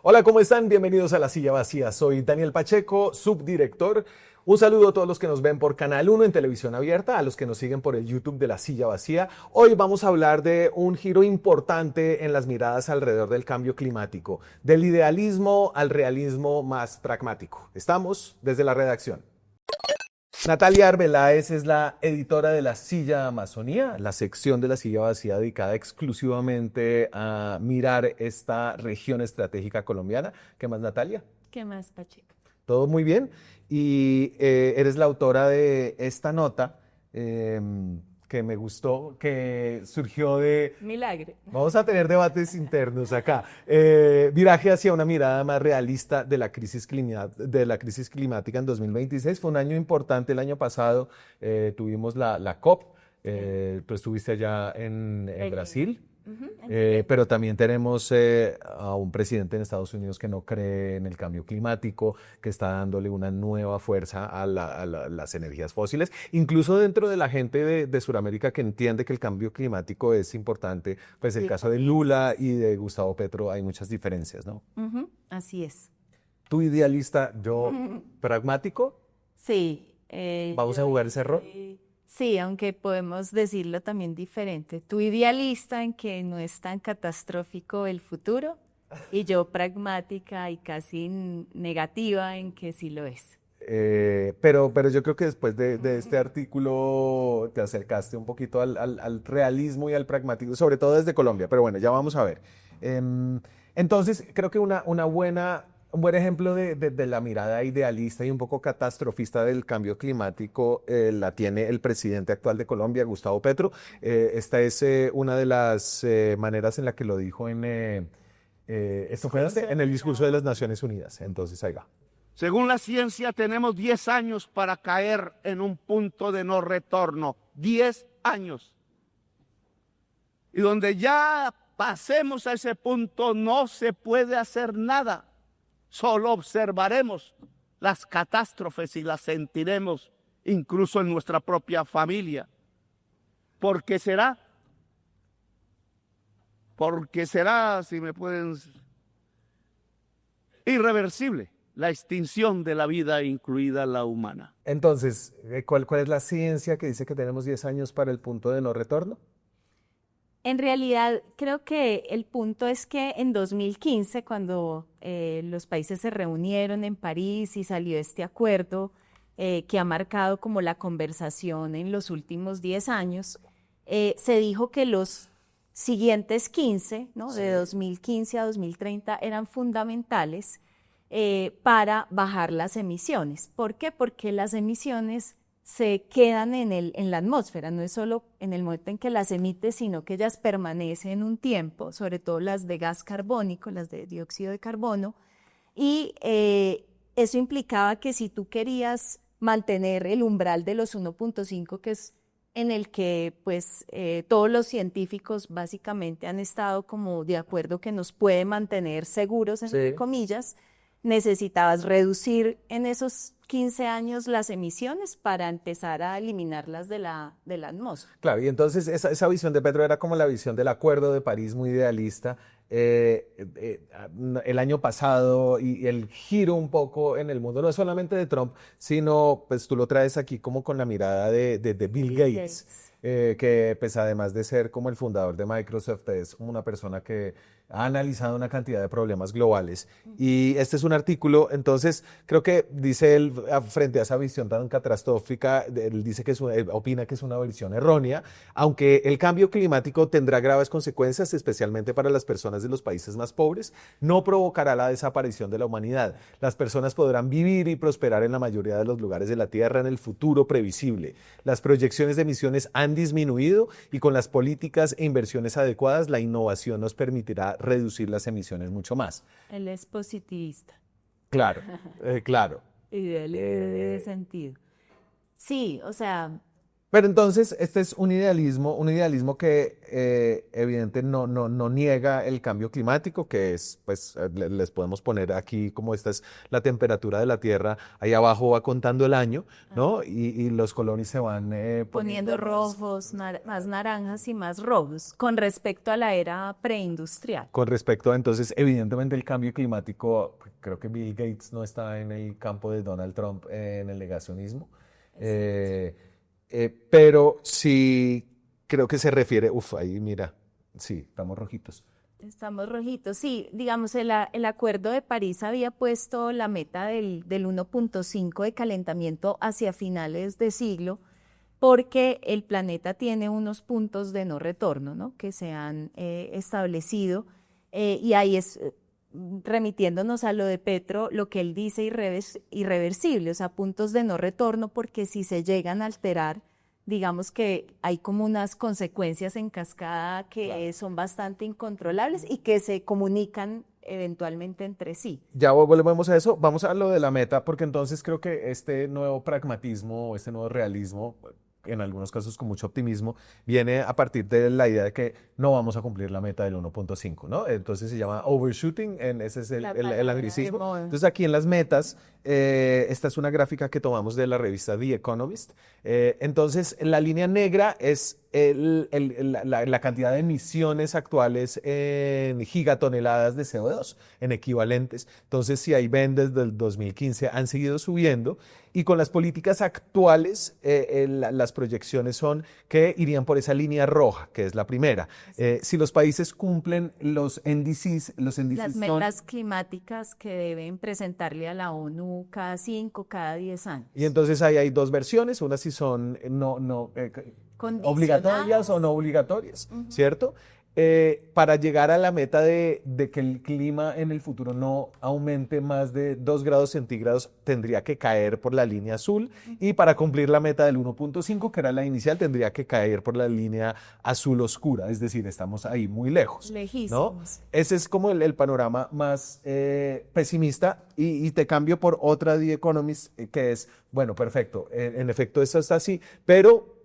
Hola, ¿cómo están? Bienvenidos a La Silla Vacía. Soy Daniel Pacheco, subdirector. Un saludo a todos los que nos ven por Canal 1 en televisión abierta, a los que nos siguen por el YouTube de La Silla Vacía. Hoy vamos a hablar de un giro importante en las miradas alrededor del cambio climático, del idealismo al realismo más pragmático. Estamos desde la redacción. Natalia Arbeláez es la editora de La Silla Amazonía, la sección de La Silla Vacía dedicada exclusivamente a mirar esta región estratégica colombiana. ¿Qué más, Natalia? ¿Qué más, Pacheco? Todo muy bien. Y eres la autora de esta nota que me gustó, que surgió de... Milagre. Vamos a tener debates internos acá. Viraje hacia una mirada más realista de la crisis climática en 2026. Fue un año importante el año pasado. Tuvimos la COP. Tú estuviste allá en Brasil. Pero también tenemos a un presidente en Estados Unidos que no cree en el cambio climático, que está dándole una nueva fuerza a las energías fósiles, incluso dentro de la gente de Sudamérica que entiende que el cambio climático es importante. Pues el caso de Lula y de Gustavo Petro hay muchas diferencias, ¿no? Así es. Tú idealista, yo pragmático. Sí. ¿Vamos a jugar ese rol? Sí, aunque podemos decirlo también diferente. Tú idealista en que no es tan catastrófico el futuro y yo pragmática y casi negativa en que sí lo es. Pero yo creo que después de este artículo te acercaste un poquito al realismo y al pragmatismo, sobre todo desde Colombia, pero bueno, ya vamos a ver. Entonces, creo que un buen ejemplo de la mirada idealista y un poco catastrofista del cambio climático la tiene el presidente actual de Colombia, Gustavo Petro. Esta es una de las maneras en la que lo dijo esto fue en el discurso de las Naciones Unidas. Entonces, ahí va. Según la ciencia, tenemos 10 años para caer en un punto de no retorno. 10 años. Y donde ya pasemos a ese punto, no se puede hacer nada. Solo observaremos las catástrofes y las sentiremos incluso en nuestra propia familia. ¿Por qué será? Porque será, si me pueden, irreversible. La extinción de la vida, incluida la humana. Entonces, ¿cuál es la ciencia que dice que tenemos 10 años para el punto de no retorno? En realidad, creo que el punto es que en 2015, cuando los países se reunieron en París y salió este acuerdo que ha marcado como la conversación en los últimos 10 años, se dijo que los siguientes 15, ¿no? Sí. De 2015 a 2030, eran fundamentales para bajar las emisiones. ¿Por qué? Porque las emisiones se quedan en la atmósfera, no es solo en el momento en que las emites, sino que ellas permanecen un tiempo, sobre todo las de gas carbónico, las de dióxido de carbono, y eso implicaba que si tú querías mantener el umbral de los 1.5, que es en el que pues todos los científicos básicamente han estado como de acuerdo que nos puede mantener seguros, entre comillas, necesitabas reducir en esos 15 años las emisiones para empezar a eliminarlas de la atmósfera. Claro, y entonces esa visión de Petro era como la visión del Acuerdo de París, muy idealista. El año pasado y el giro un poco en el mundo, no es solamente de Trump, sino pues tú lo traes aquí como con la mirada de Bill Gates. Que pues además de ser como el fundador de Microsoft, es como una persona que ha analizado una cantidad de problemas globales. Y este es un artículo, entonces creo que dice él, frente a esa visión tan catastrófica, él dice que él opina que es una visión errónea, aunque el cambio climático tendrá graves consecuencias, especialmente para las personas de los países más pobres, no provocará la desaparición de la humanidad. Las personas podrán vivir y prosperar en la mayoría de los lugares de la Tierra en el futuro previsible. Las proyecciones de emisiones han disminuido y con las políticas e inversiones adecuadas, la innovación nos permitirá reducir las emisiones mucho más. Él es positivista. Claro, claro. Idealista de sentido. Sí, o sea, Pero entonces este es un idealismo que evidente no niega el cambio climático, que es, pues les podemos poner aquí como esta es la temperatura de la Tierra, ahí abajo va contando el año, ¿no? Y los colores se van poniendo rojos, más naranjas y más rojos, con respecto a la era preindustrial. con respecto a, entonces, evidentemente el cambio climático, creo que Bill Gates no está en el campo de Donald Trump en el negacionismo. Pero sí creo que se refiere, ahí mira, sí, estamos rojitos. Estamos rojitos, sí, digamos, el Acuerdo de París había puesto la meta del 1.5 de calentamiento hacia finales de siglo, porque el planeta tiene unos puntos de no retorno, ¿no? Que se han establecido, y ahí es, remitiéndonos a lo de Petro, lo que él dice irreversible, o sea, puntos de no retorno, porque si se llegan a alterar, digamos que hay como unas consecuencias en cascada que son bastante incontrolables y que se comunican eventualmente entre sí. Ya volvemos a eso, vamos a lo de la meta, porque entonces creo que este nuevo pragmatismo, este nuevo realismo, en algunos casos con mucho optimismo, viene a partir de la idea de que no vamos a cumplir la meta del 1.5, ¿no? Entonces se llama overshooting, ese es el anglicismo. Entonces aquí en las metas, esta es una gráfica que tomamos de la revista The Economist. Entonces la línea negra es la cantidad de emisiones actuales en gigatoneladas de CO2, en equivalentes. Entonces, si ahí ven desde el 2015 han seguido subiendo y con las políticas actuales las proyecciones son que irían por esa línea roja, que es la primera. Si los países cumplen los índices las metas climáticas que deben presentarle a la ONU cada 5, cada 10 años. Y entonces ahí hay dos versiones, unas si son obligatorias o no obligatorias, ¿cierto? Para llegar a la meta de que el clima en el futuro no aumente más de 2 grados centígrados, tendría que caer por la línea azul, y para cumplir la meta del 1.5, que era la inicial, tendría que caer por la línea azul oscura, es decir, estamos ahí muy lejos. Lejísimos. ¿No? Ese es como el panorama más pesimista, y te cambio por otra The Economist, que es, bueno, perfecto, en efecto esto está así, pero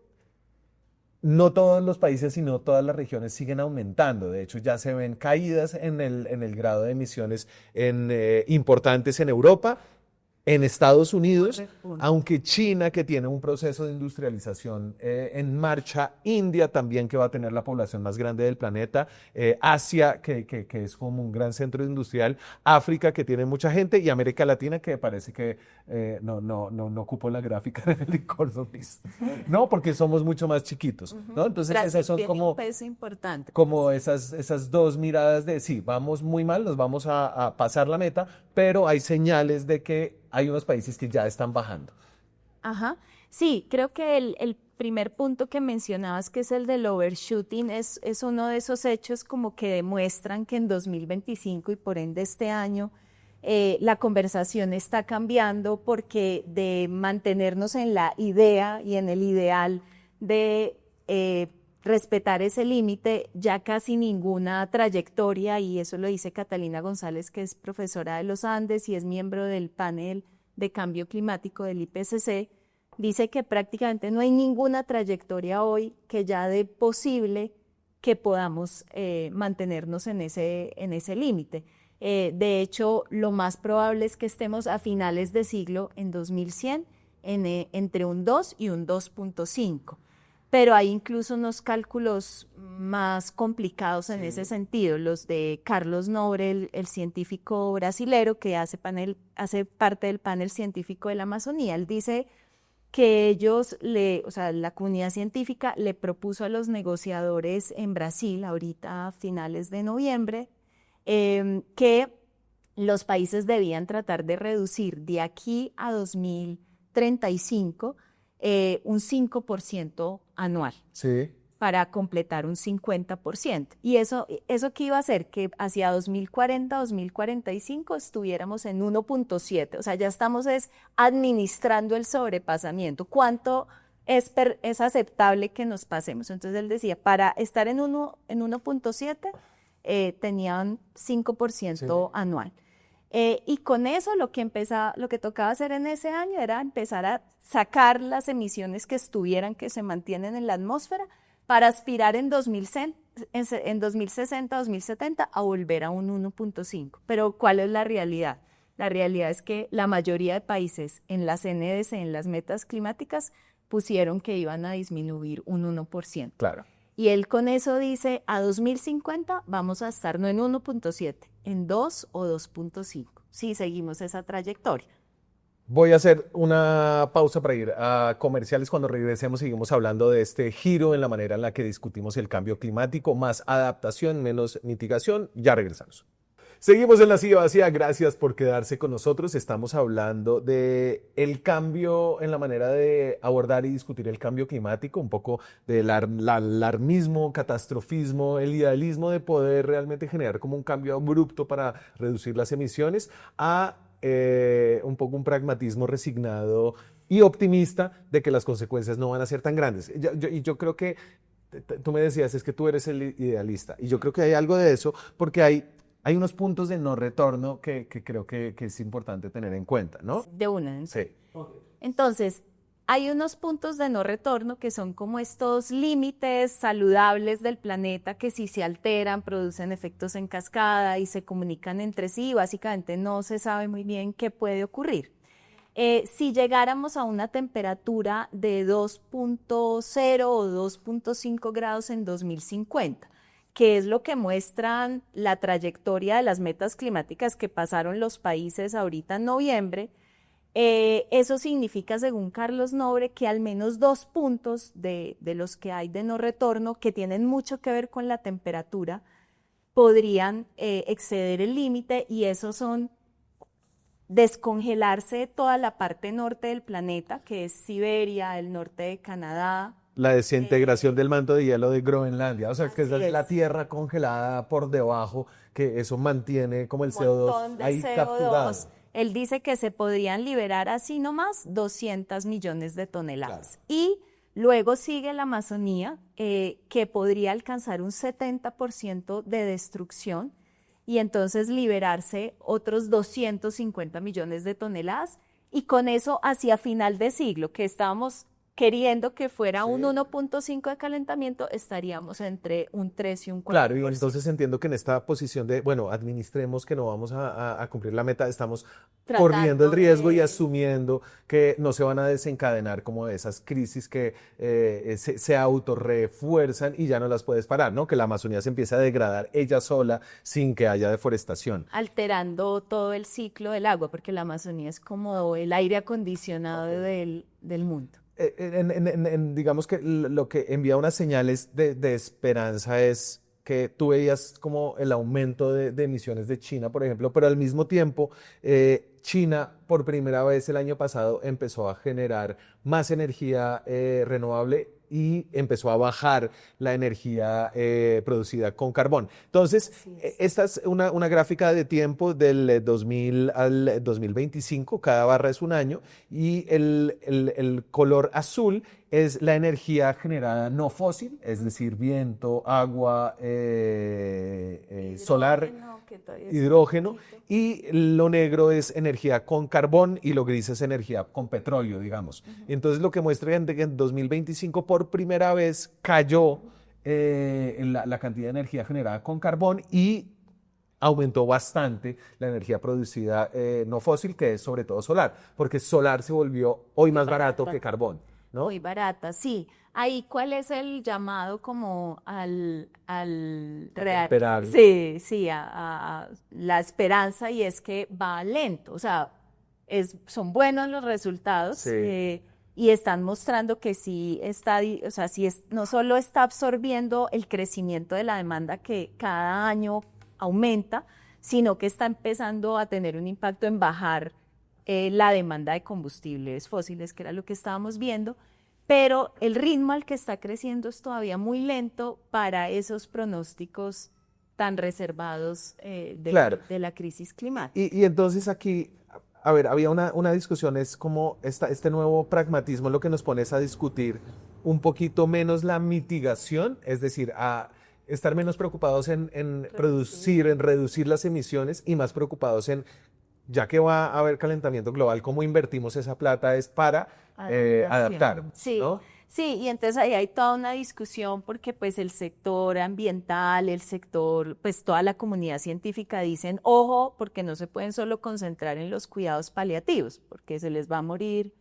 no todos los países y no todas las regiones siguen aumentando. De hecho, ya se ven caídas en el grado de emisiones importantes en Europa, en Estados Unidos, aunque China, que tiene un proceso de industrialización en marcha, India también, que va a tener la población más grande del planeta, Asia, que es como un gran centro industrial, África, que tiene mucha gente, y América Latina, que parece que no ocupó la gráfica del Economist. No, porque somos mucho más chiquitos, ¿no? Entonces esas son como, un peso importante. como esas dos miradas de, sí, vamos muy mal, nos vamos a pasar la meta, pero hay señales de que hay unos países que ya están bajando. Ajá. Sí, creo que el primer punto que mencionabas, que es el del overshooting, es uno de esos hechos como que demuestran que en 2025 y por ende este año la conversación está cambiando, porque de mantenernos en la idea y en el ideal de respetar ese límite, ya casi ninguna trayectoria, y eso lo dice Catalina González, que es profesora de los Andes y es miembro del panel de cambio climático del IPCC, dice que prácticamente no hay ninguna trayectoria hoy que ya dé posible que podamos mantenernos en ese límite. De hecho, lo más probable es que estemos a finales de siglo, en 2100, entre un 2 y un 2.5. Pero hay incluso unos cálculos más complicados en ese sentido, los de Carlos Nobre, el científico brasilero que hace parte del panel científico de la Amazonía. Él dice que ellos, o sea, la comunidad científica le propuso a los negociadores en Brasil, ahorita a finales de noviembre, que los países debían tratar de reducir de aquí a 2035 un 5% anual. Sí. Para completar un 50%. ¿Y eso qué iba a hacer? Que hacia 2040, 2045 estuviéramos en 1.7. O sea, ya estamos administrando el sobrepasamiento. ¿Cuánto es aceptable que nos pasemos? Entonces él decía, para estar en 1.7 tenían 5% anual. Y con eso lo que tocaba hacer en ese año era empezar a sacar las emisiones que se mantienen en la atmósfera, para aspirar en 2060, 2070 a volver a un 1.5. Pero ¿cuál es la realidad? La realidad es que la mayoría de países en las NDC, en las metas climáticas, pusieron que iban a disminuir un 1%. Claro. Y él con eso dice, a 2050 vamos a estar no en 1.7, en 2 o 2.5, si seguimos esa trayectoria. Voy a hacer una pausa para ir a comerciales. Cuando regresemos seguimos hablando de este giro en la manera en la que discutimos el cambio climático, más adaptación, menos mitigación. Ya regresamos. Seguimos en La Silla Vacía, gracias por quedarse con nosotros. Estamos hablando de el cambio en la manera de abordar y discutir el cambio climático, un poco del alarmismo, catastrofismo, el idealismo de poder realmente generar como un cambio abrupto para reducir las emisiones, a un poco un pragmatismo resignado y optimista de que las consecuencias no van a ser tan grandes. Y yo creo que, tú me decías, es que tú eres el idealista, y yo creo que hay algo de eso, porque hay unos puntos de no retorno que creo que es importante tener en cuenta, ¿no? De una. Sí. Entonces, hay unos puntos de no retorno que son como estos límites saludables del planeta que si se alteran producen efectos en cascada y se comunican entre sí. Básicamente no se sabe muy bien qué puede ocurrir. Si llegáramos a una temperatura de 2.0 o 2.5 grados en 2050, que es lo que muestran la trayectoria de las metas climáticas que pasaron los países ahorita en noviembre, eso significa, según Carlos Nobre, que al menos 2 puntos de los que hay de no retorno, que tienen mucho que ver con la temperatura, podrían exceder el límite, y esos son descongelarse toda la parte norte del planeta, que es Siberia, el norte de Canadá. La desintegración del manto de hielo de Groenlandia, o sea, que es Así la es. tierra congelada por debajo, que eso mantiene como el CO2 Montón de ahí CO2. capturado. Él dice que se podrían liberar así nomás 200 millones de toneladas. Claro. Y luego sigue la Amazonía, que podría alcanzar un 70% de destrucción, y entonces liberarse otros 250 millones de toneladas. Y con eso, hacia final de siglo, que estábamos queriendo que fuera un 1.5 de calentamiento, estaríamos entre un 3 y un 4%. Claro, y entonces entiendo que en esta posición de, bueno, administremos que no vamos a cumplir la meta, estamos corriendo el riesgo y asumiendo que no se van a desencadenar como esas crisis que se autorrefuerzan y ya no las puedes parar, ¿no? Que la Amazonía se empieza a degradar ella sola sin que haya deforestación. Alterando todo el ciclo del agua, porque la Amazonía es como el aire acondicionado del mundo. Digamos que lo que envía unas señales de esperanza es que tú veías como el aumento de emisiones de China, por ejemplo, pero al mismo tiempo China por primera vez el año pasado empezó a generar más energía renovable y empezó a bajar la energía producida con carbón. Entonces, esta es una gráfica de tiempo del 2000 al 2025, cada barra es un año, y el color azul es la energía generada no fósil, es decir, viento, agua, solar, hidrógeno, y lo negro es energía con carbón y lo gris es energía con petróleo, digamos. Entonces lo que muestra es que en 2025 por primera vez cayó la cantidad de energía generada con carbón y aumentó bastante la energía producida no fósil, que es sobre todo solar, porque solar se volvió hoy más barato que carbón, ¿no? Muy barata, sí. Ahí, ¿cuál es el llamado como al real? Esperable. Sí, a la esperanza, y es que va lento, o sea, son buenos los resultados. Sí. Y están mostrando que sí está, o sea, no solo está absorbiendo el crecimiento de la demanda que cada año aumenta, sino que está empezando a tener un impacto en bajar la demanda de combustibles fósiles, que era lo que estábamos viendo, pero el ritmo al que está creciendo es todavía muy lento para esos pronósticos tan reservados Claro. de la crisis climática. Y entonces aquí, a ver, había una discusión, es como este nuevo pragmatismo lo que nos pone es a discutir un poquito menos la mitigación, es decir, estar menos preocupados en producir, en reducir las emisiones y más preocupados en, ya que va a haber calentamiento global, cómo invertimos esa plata es para adaptar, Sí, ¿no? sí, y entonces ahí hay toda una discusión porque pues el sector ambiental, el sector, pues toda la comunidad científica dicen, ojo, porque no se pueden solo concentrar en los cuidados paliativos, porque se les va a morir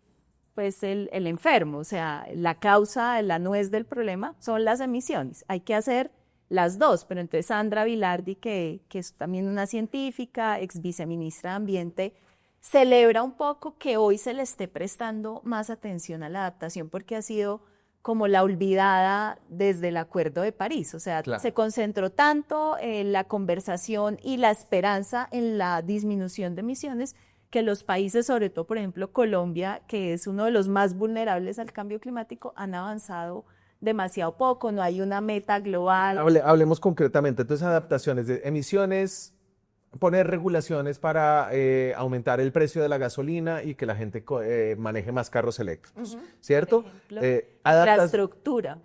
pues el enfermo, o sea, la causa, la nuez del problema son las emisiones, hay que hacer las dos, pero entonces Sandra Vilardi, que es también una científica, ex viceministra de Ambiente, celebra un poco que hoy se le esté prestando más atención a la adaptación porque ha sido como la olvidada desde el Acuerdo de París, o sea, Claro. se concentró tanto en la conversación y la esperanza en la disminución de emisiones que los países, sobre todo por ejemplo Colombia, que es uno de los más vulnerables al cambio climático, han avanzado demasiado poco, no hay una meta global. Hablemos concretamente, entonces adaptaciones de emisiones, poner regulaciones para aumentar el precio de la gasolina y que la gente maneje más carros eléctricos, ¿cierto? Por ejemplo, Infraestructura.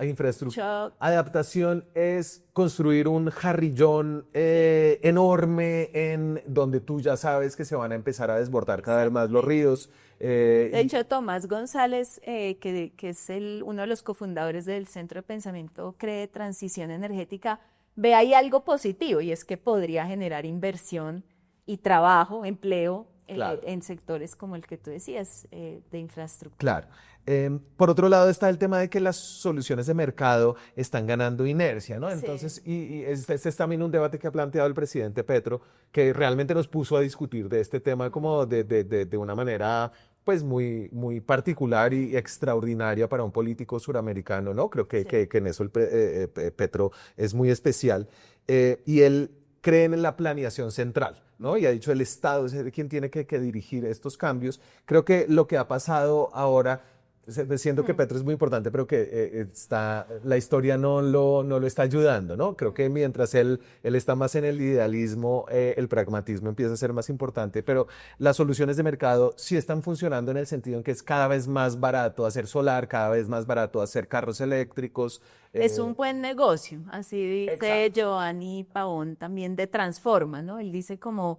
Shock. Adaptación es construir un jarrillón enorme en donde tú ya sabes que se van a empezar a desbordar cada vez más los ríos. De hecho, Tomás González, que es uno de los cofundadores del Centro de Pensamiento CREE Transición Energética, ve ahí algo positivo y es que podría generar inversión y trabajo, empleo Claro. en sectores como el que tú decías, de infraestructura. Claro. Por otro lado está el tema de que las soluciones de mercado están ganando inercia, ¿no? Sí. Entonces, y este es también un debate que ha planteado el presidente Petro, que realmente nos puso a discutir de este tema como de una manera pues muy particular y extraordinaria para un político suramericano, ¿no? Creo que, Sí. que en eso Petro es muy especial. Y él cree en la planeación central, ¿no? Y ha dicho el Estado es quien tiene que dirigir estos cambios. Creo que lo que ha pasado ahora, siento que Petro es muy importante, pero que la historia no lo está ayudando, ¿no? Creo que mientras él está más en el idealismo, el pragmatismo empieza a ser más importante, pero las soluciones de mercado sí están funcionando en el sentido en que es cada vez más barato hacer solar, cada vez más barato hacer carros eléctricos. Es un buen negocio, así dice Exacto. Giovanni Pavón también de Transforma, ¿no? Él dice como,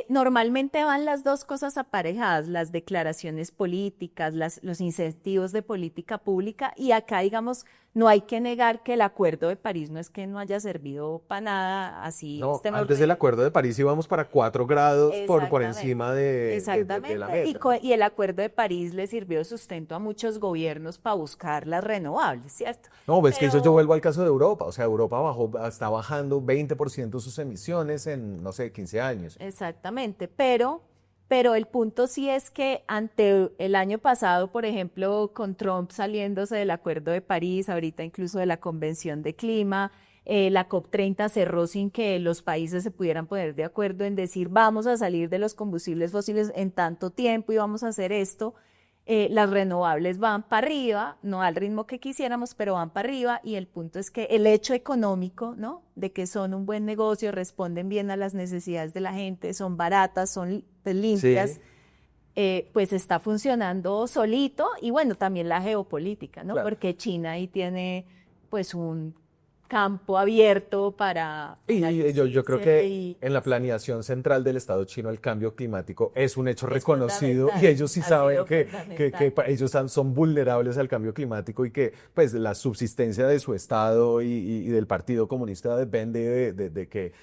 normalmente van las dos cosas aparejadas, las declaraciones políticas, los incentivos de política pública, y acá, digamos, no hay que negar que el Acuerdo de París no es que no haya servido para nada, así No, estemos antes del Acuerdo de París íbamos para 4 grados por Exactamente, encima de exactamente. la meta. Y el Acuerdo de París le sirvió de sustento a muchos gobiernos para buscar las renovables, ¿cierto? No, ves que eso yo Pero- vuelvo al caso de Europa. O sea, Europa está bajando 20% sus emisiones en, no sé, 15 años. Exactamente, pero el punto sí es que ante el año pasado, por ejemplo, con Trump saliéndose del Acuerdo de París, ahorita incluso de la Convención de Clima, la COP30 cerró sin que los países se pudieran poner de acuerdo en decir vamos a salir de los combustibles fósiles en tanto tiempo y vamos a hacer esto. Las renovables van para arriba, no al ritmo que quisiéramos, pero van para arriba, y el punto es que el hecho económico, ¿no? De que son un buen negocio, responden bien a las necesidades de la gente, son baratas, son limpias, pues está funcionando solito, y bueno, también la geopolítica, ¿no? Claro. Porque China ahí tiene pues un campo abierto para Y yo creo lucirse que y- en la planeación central del Estado chino el cambio climático es un hecho Es reconocido y fundamental, ellos sí ha saben sido que fundamental. ellos son vulnerables al cambio climático y que pues la subsistencia de su Estado y del Partido Comunista depende de que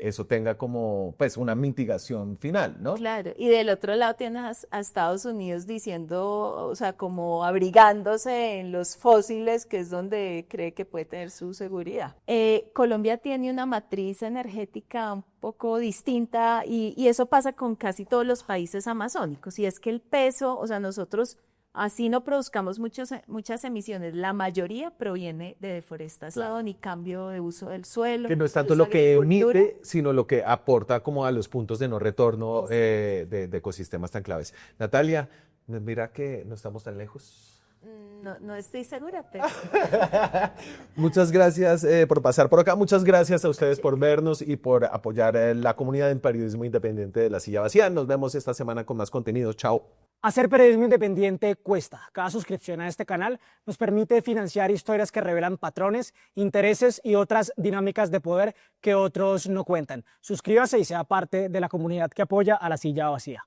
eso tenga como pues una mitigación final, ¿no? Claro, y del otro lado tienes a Estados Unidos diciendo, o sea, como abrigándose en los fósiles, que es donde cree que puede tener su seguridad. Colombia tiene una matriz energética un poco distinta y eso pasa con casi todos los países amazónicos, y es que el peso, o sea, nosotros así no produzcamos muchas emisiones, la mayoría proviene de deforestación y cambio de uso del suelo. Que no es tanto incluso lo que agricultura. emite, sino lo que aporta como a los puntos de no retorno de ecosistemas tan claves. Natalia, mira que no estamos tan lejos. No estoy segura, pero... Muchas gracias por pasar por acá. Muchas gracias a ustedes por vernos y por apoyar la comunidad en periodismo independiente de La Silla Vacía. Nos vemos esta semana con más contenido. Chao. Hacer periodismo independiente cuesta. Cada suscripción a este canal nos permite financiar historias que revelan patrones, intereses y otras dinámicas de poder que otros no cuentan. Suscríbase y sea parte de la comunidad que apoya a La Silla Vacía.